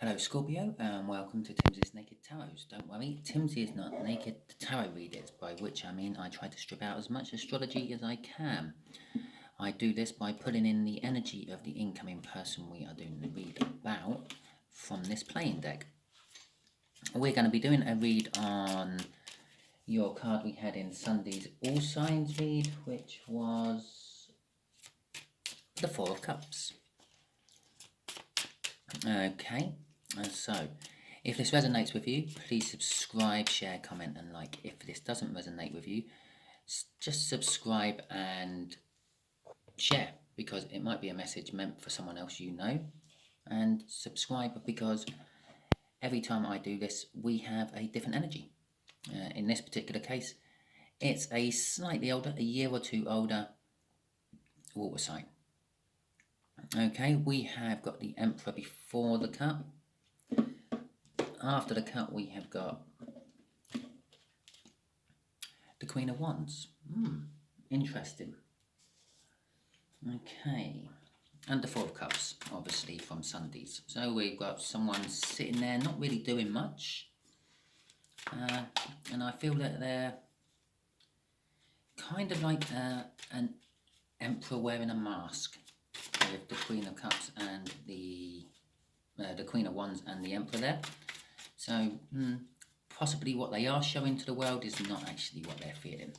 Hello Scorpio and welcome to Timsy's Naked Tarot. Don't worry, Timsy is not naked tarot readers, by which I mean I try to strip out as much astrology as I can. I do this by pulling in the energy of the incoming person we are doing the read about from this playing deck. We're going to be doing a read on your card we had in Sunday's All Signs read, which was the Four of Cups. Okay. So, if this resonates with you, please subscribe, share, comment and like. If this doesn't resonate with you, just subscribe and share, because it might be a message meant for someone else you know. And subscribe because every time I do this, we have a different energy. In this particular case, it's a slightly older, a year or two older water sign. Okay, we have got the Emperor before the Cup. After the Cup, we have got the Queen of Wands. Interesting. Okay. And the Four of Cups, obviously, from Sundays. So we've got someone sitting there not really doing much. And I feel that they're kind of like an emperor wearing a mask, with the Queen of Cups and the Queen of Wands and the Emperor there. So, possibly what they are showing to the world is not actually what they're feeling.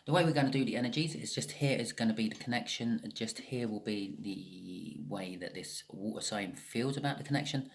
The way we're going to do the energies is just here is going to be the connection, and just here will be the way that this water sign feels about the connection.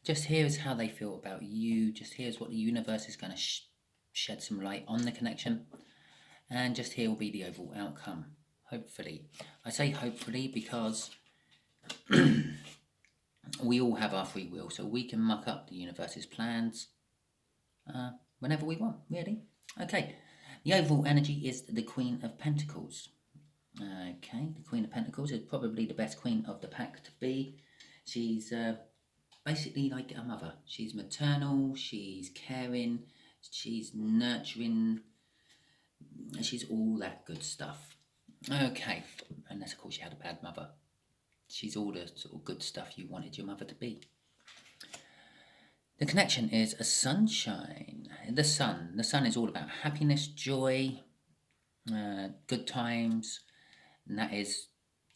Just here is how they feel about you. Just here is what the universe is going to shed some light on the connection. And just here will be the overall outcome, hopefully. I say hopefully because we all have our free will, so we can muck up the universe's plans whenever we want, really. Okay, the overall energy is the Queen of Pentacles. Okay, the Queen of Pentacles is probably the best queen of the pack to be. She's basically like a mother. She's maternal, she's caring, she's nurturing, she's all that good stuff. Okay, unless of course you had a bad mother. She's all the sort of good stuff you wanted your mother to be. The connection is a sunshine. The sun is all about happiness, joy, good times. And that is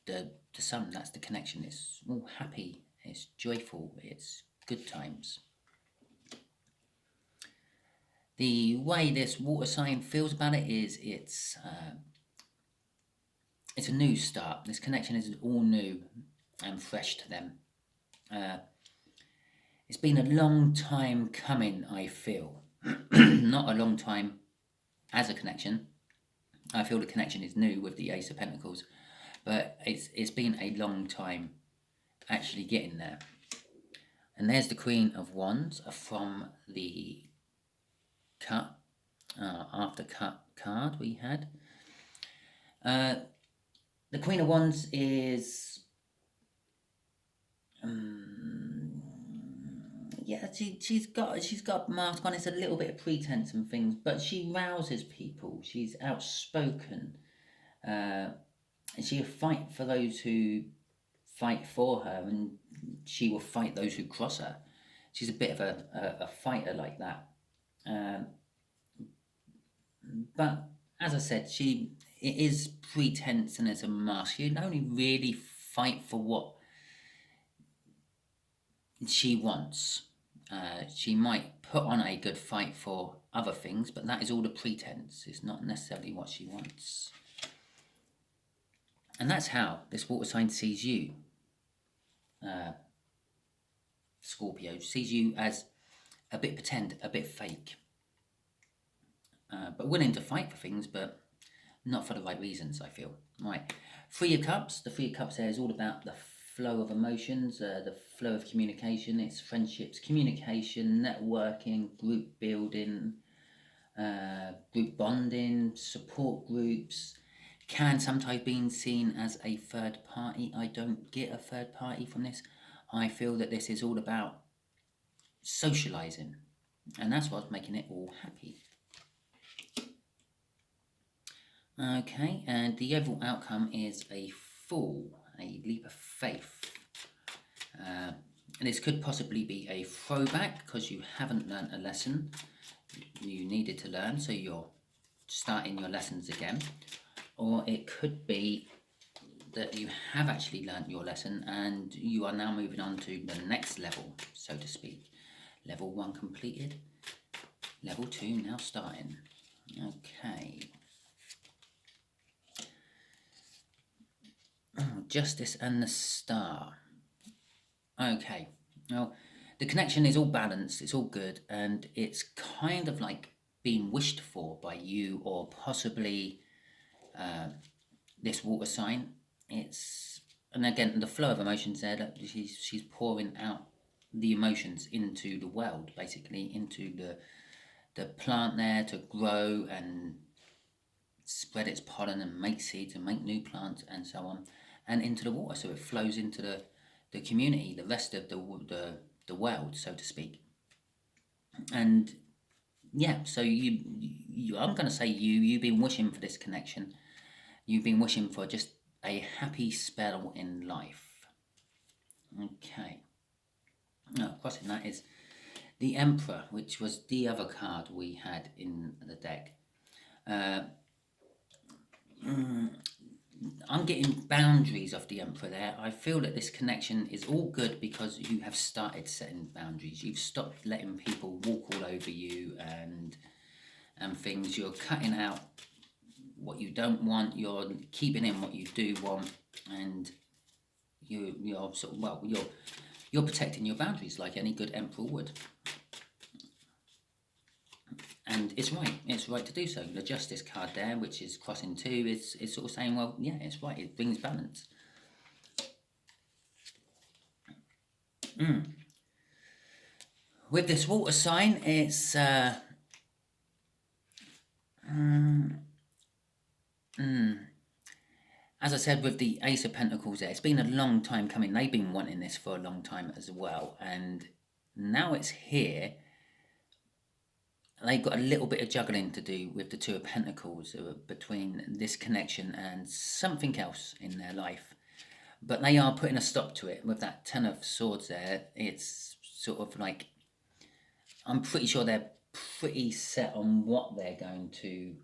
the sun. That's the connection. It's all happy. It's joyful. It's good times. The way this water sign feels about it is it's a new start. This connection is all new and fresh to them. It's been a long time coming, I feel. Not a long time as a connection. I feel the connection is new with the Ace of Pentacles, but it's been a long time actually getting there. And there's the Queen of Wands from the Cup, after Cup card we had. The Queen of Wands is, she's got a mask on. It's a little bit of pretense and things, but she rouses people. She's outspoken. She'll fight for those who fight for her, and she will fight those who cross her. She's a bit of a fighter like that. But as I said, it is pretense and it's a mask. She can only really fight for what she wants. She might put on a good fight for other things, but that is all the pretense. It's not necessarily what she wants. And that's how this water sign sees you. Scorpio sees you as a bit pretend, a bit fake. But willing to fight for things, but not for the right reasons, I feel. Right. Three of Cups. The Three of Cups there is all about the flow of emotions, the flow of communication. It's friendships, communication, networking, group building, group bonding, support groups. Can sometimes be seen as a third party. I don't get a third party from this. I feel that this is all about socializing, and that's what's making it all happy. Okay, and the overall outcome is a Fool, a leap of faith. this could possibly be a throwback because you haven't learnt a lesson you needed to learn, so you're starting your lessons again. Or it could be that you have actually learnt your lesson and you are now moving on to the next level, so to speak. Level 1 completed, level 2 now starting. Okay. Justice and the Star. Okay, well, the connection is all balanced, it's all good, and it's kind of like being wished for by you or possibly this water sign. It's, and again, the flow of emotions there, that she's pouring out the emotions into the world, basically, into the plant there to grow and spread its pollen and make seeds and make new plants and so on, and into the water, so it flows into the community, the rest of the world, so to speak. And yeah, so you I'm going to say you've been wishing for this connection. You've been wishing for just a happy spell in life. Okay. Now, crossing that is the Emperor, which was the other card we had in the deck. I'm getting boundaries of the Emperor there. I feel that this connection is all good because you have started setting boundaries. You've stopped letting people walk all over you and things. You're cutting out what you don't want. You're keeping in what you do want, and you're sort of, well, you're protecting your boundaries like any good Emperor would. And it's right to do so. The Justice card there, which is crossing 2, is sort of saying, well, yeah, it's right, it brings balance. With this water sign, it's as I said, with the Ace of Pentacles there, it's been a long time coming. They've been wanting this for a long time as well, and now it's here. They've got a little bit of juggling to do with the Two of Pentacles between this connection and something else in their life. But they are putting a stop to it with that Ten of Swords there. It's sort of like, I'm pretty sure they're pretty set on what they're going to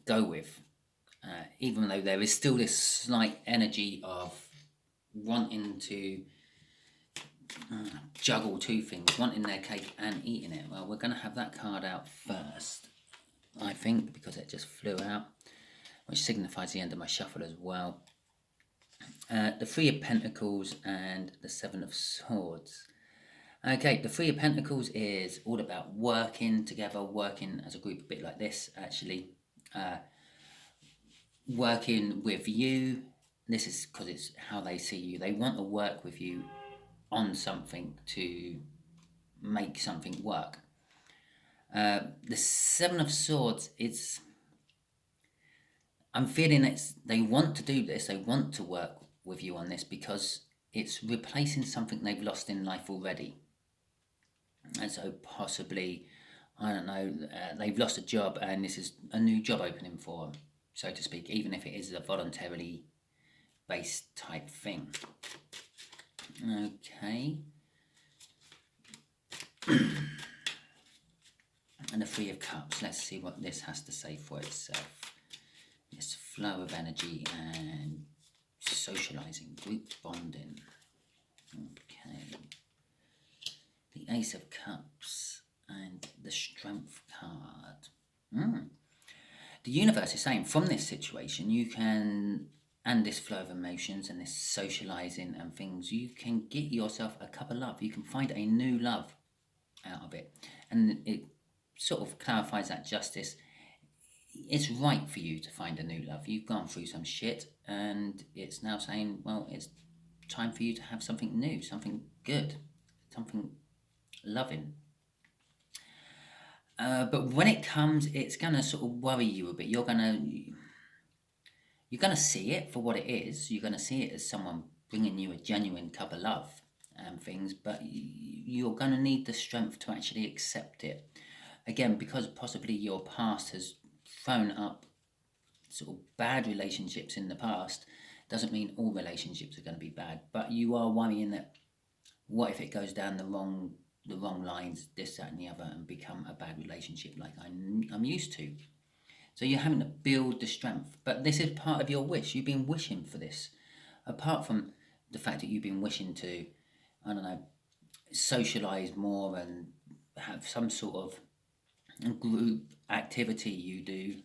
go with. Even though there is still this slight energy of wanting to juggle two things, wanting their cake and eating it. Well, we're going to have that card out first, I think, because it just flew out, which signifies the end of my shuffle as well. The Three of Pentacles and the Seven of Swords. Okay, the Three of Pentacles is all about working together, working as a group, a bit like this, actually. Working with you. This is because it's how they see you. They want to work with you on something to make something work. The Seven of Swords, I'm feeling they want to do this, they want to work with you on this because it's replacing something they've lost in life already. And so possibly, I don't know, they've lost a job and this is a new job opening for them, so to speak, even if it is a voluntarily based type thing. Okay. And the Three of Cups. Let's see what this has to say for itself. This flow of energy and socializing, group bonding. Okay. The Ace of Cups and the Strength card. The universe is saying from this situation, you can, and this flow of emotions and this socializing and things, you can get yourself a cup of love. You can find a new love out of it. And it sort of clarifies that justice. It's right for you to find a new love. You've gone through some shit and it's now saying, well, it's time for you to have something new, something good, something loving. But when it comes, it's going to sort of worry you a bit. You're going to see it for what it is. You're going to see it as someone bringing you a genuine cup of love and things, but you're going to need the strength to actually accept it. Again, because possibly your past has thrown up sort of bad relationships in the past, Doesn't mean all relationships are going to be bad, but you are worrying that what if it goes down the wrong lines, this, that and the other, and become a bad relationship like I'm used to. So you're having to build the strength, but this is part of your wish. You've been wishing for this. Apart from the fact that you've been wishing to, I don't know, socialise more and have some sort of group activity you do,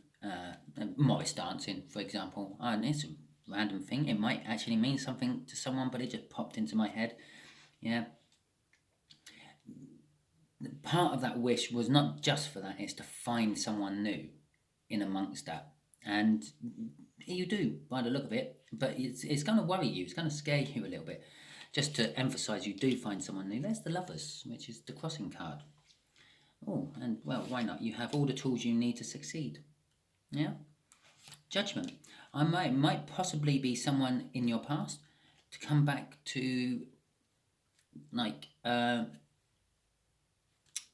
Morris dancing, for example. And it's a random thing. It might actually mean something to someone, but it just popped into my head. Yeah. Part of that wish was not just for that, it's to find someone new in amongst that. And you do, by the look of it, but it's going to worry you, it's going to scare you a little bit. Just to emphasise, you do find someone new. There's the Lovers, which is the crossing card. Oh, and well, why not? You have all the tools you need to succeed. Yeah? Judgment. I might possibly be someone in your past to come back to, like,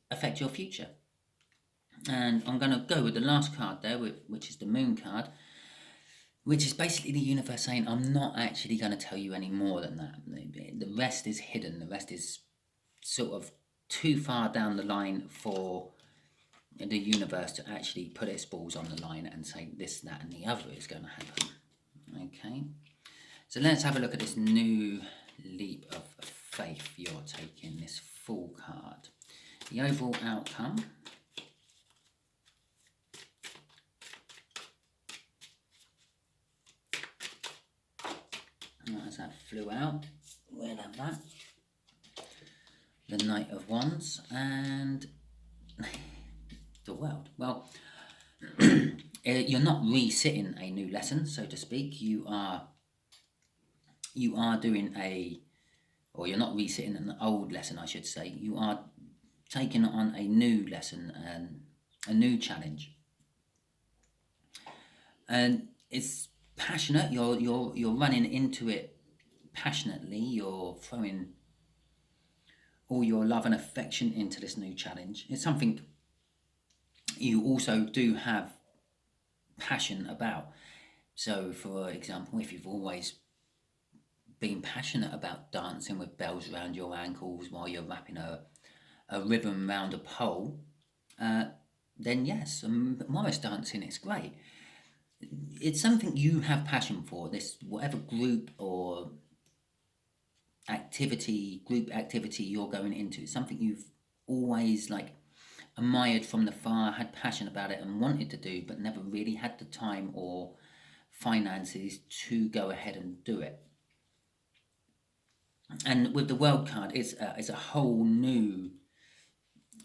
affect your future. And I'm going to go with the last card there, which is the Moon card, which is basically the universe saying, I'm not actually going to tell you any more than that. The rest is hidden. The rest is sort of too far down the line for the universe to actually put its balls on the line and say this, that and the other is going to happen. Okay, so let's have a look at this new leap of faith you're taking, this Fool card. The overall outcome. As that flew out, we'll have that. The Knight of Wands and the World. Well, you're not re-sitting a new lesson, so to speak. You are doing or you're not re-sitting an old lesson, I should say. You are taking on a new lesson and a new challenge. And it's passionate. You're running into it passionately. You're throwing all your love and affection into this new challenge. It's something you also do have passion about. So, for example, if you've always been passionate about dancing with bells around your ankles while you're wrapping a ribbon around a pole, then yes, Morris dancing is great. It's something you have passion for. This, whatever group or group activity you're going into, it's something you've always admired from the far, had passion about it and wanted to do, but never really had the time or finances to go ahead and do it. And with the World card, it's a whole new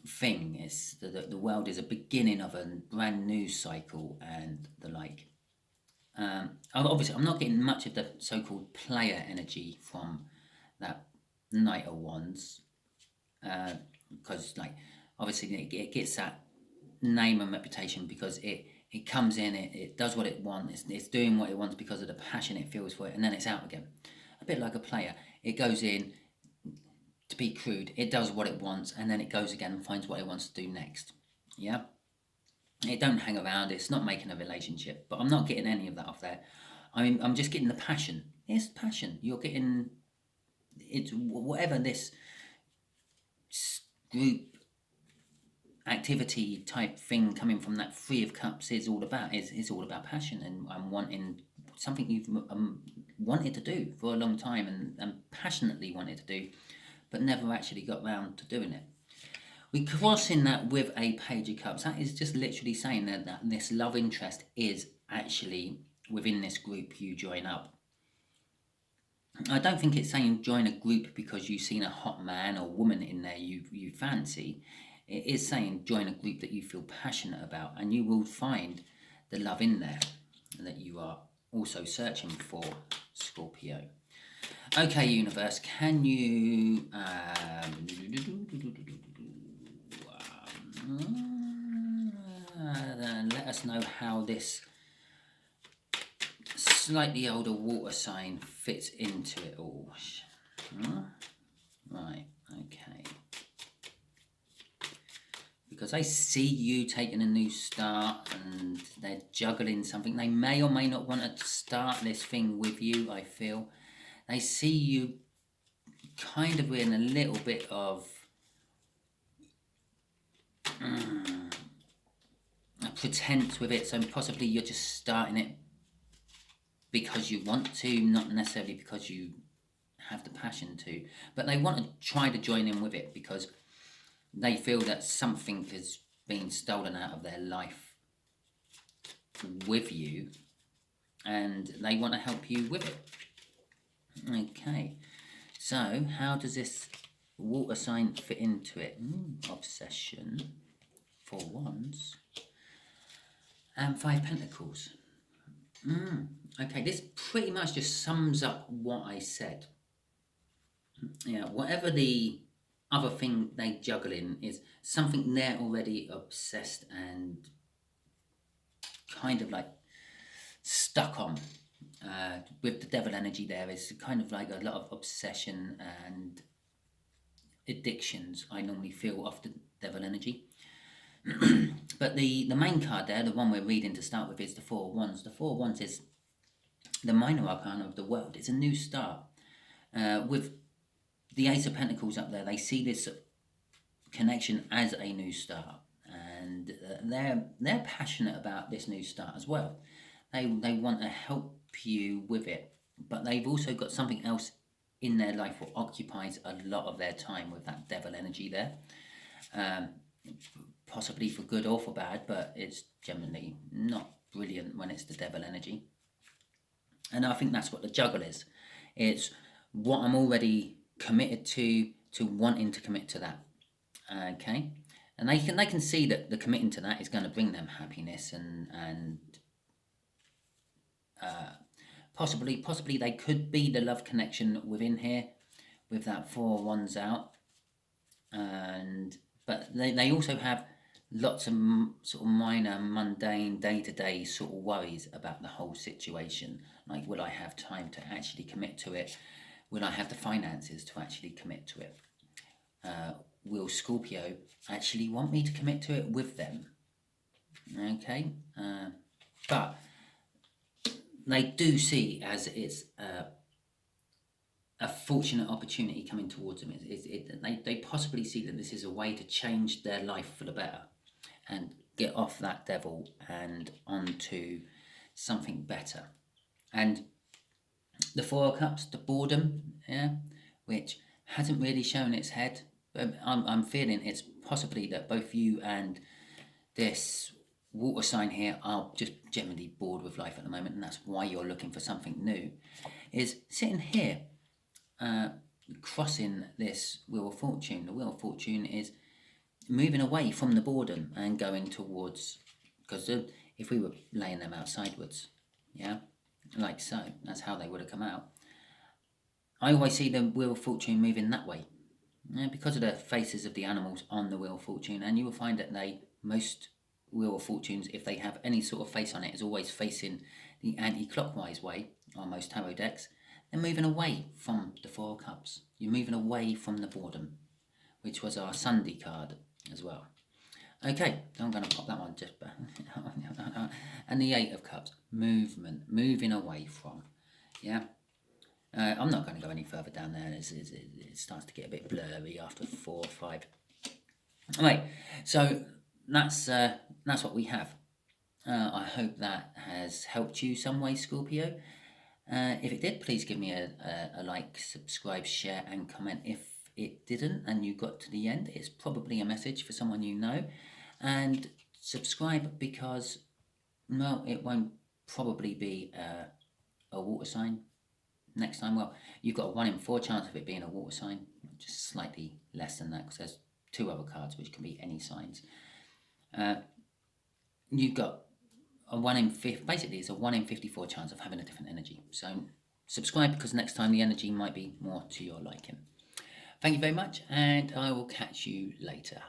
thing. It's the world is a beginning of a brand new cycle and the like. Obviously, I'm not getting much of the so-called player energy from that Knight of Wands, because obviously it gets that name and reputation because it comes in, it does what it wants, it's doing what it wants because of the passion it feels for it, and then it's out again. A bit like a player, it goes in, to be crude, it does what it wants, and then it goes again and finds what it wants to do next. Yeah, it don't hang around. It's not making a relationship, but I'm not getting any of that off there. I'm just getting the passion. It's passion. You're getting, it's whatever this group activity type thing coming from that Three of Cups is all about. It's all about passion and wanting something you've wanted to do for a long time and passionately wanted to do, but never actually got round to doing it. We cross in that with a Page of Cups. That is just literally saying that this love interest is actually within this group you join up. I don't think it's saying join a group because you've seen a hot man or woman in there you fancy. It is saying join a group that you feel passionate about, and you will find the love in there that you are also searching for, Scorpio. Okay, universe, can you let us know how this slightly older water sign fits into it all? Right, okay. because they see you taking a new start and they're juggling something. They may or may not want to start this thing with you, I feel. They see you kind of in a little bit of a pretense with it. So possibly you're just starting it because you want to, not necessarily because you have the passion to. But they want to try to join in with it because they feel that something has been stolen out of their life with you and they want to help you with it. Okay, so how does this water sign fit into it? Obsession, 4 Wands, and 5 Pentacles. Okay, this pretty much just sums up what I said. Yeah, whatever the other thing they juggle in is something they're already obsessed and kind of like stuck on. With the devil energy there is kind of like a lot of obsession and addictions I normally feel off the devil energy. But the main card there, the one we're reading to start with, is the 4 Wands. The 4 Wands is the minor arcana of the world. It's a new start. With the Ace of Pentacles up there, they see this connection as a new start, and they're passionate about this new start as well. They want to help you with it, but they've also got something else in their life that occupies a lot of their time with that devil energy there. Possibly for good or for bad, but it's generally not brilliant when it's the devil energy. And I think that's what the juggle is. It's what I'm already committed to wanting to commit to that. Okay, and they can see that the committing to that is going to bring them happiness and possibly they could be the love connection within here with that 4 Wands out, but they also have lots of sort of minor, mundane, day-to-day sort of worries about the whole situation. Like, will I have time to actually commit to it? Will I have the finances to actually commit to it? Will Scorpio actually want me to commit to it with them? Okay, but they do see as it's a fortunate opportunity coming towards them. They possibly see that this is a way to change their life for the better and get off that devil and onto something better. And the 4 of Cups, the boredom, yeah, which hasn't really shown its head. But I'm feeling it's possibly that both you and this water sign here are just generally bored with life at the moment, and that's why you're looking for something new. Is sitting here, crossing this Wheel of Fortune. The Wheel of Fortune is moving away from the boredom and going towards, because if we were laying them out sideways, yeah, like so, that's how they would have come out. I always see the Wheel of Fortune moving that way, yeah, because of the faces of the animals on the Wheel of Fortune, and you will find that most Wheel of Fortunes, if they have any sort of face on it, is always facing the anti-clockwise way on most tarot decks. They're moving away from the 4 of Cups. You're moving away from the boredom, which was our Sunday card as well. Okay, I'm going to pop that one just back. And the 8 of Cups, movement, moving away from. Yeah, I'm not going to go any further down there. It starts to get a bit blurry after 4 or 5. All right, so that's what we have. I hope that has helped you some way, Scorpio. If it did, please give me a like, subscribe, share, and comment. If it didn't and you got to the end, it's probably a message for someone you know. And subscribe because, well, it won't probably be a water sign next time. Well, you've got a 1 in 4 chance of it being a water sign, just slightly less than that because there's 2 other cards which can be any signs. You've got a 1 in 50, basically it's a 1 in 54 chance of having a different energy. So subscribe because next time the energy might be more to your liking. Thank you very much, and I will catch you later.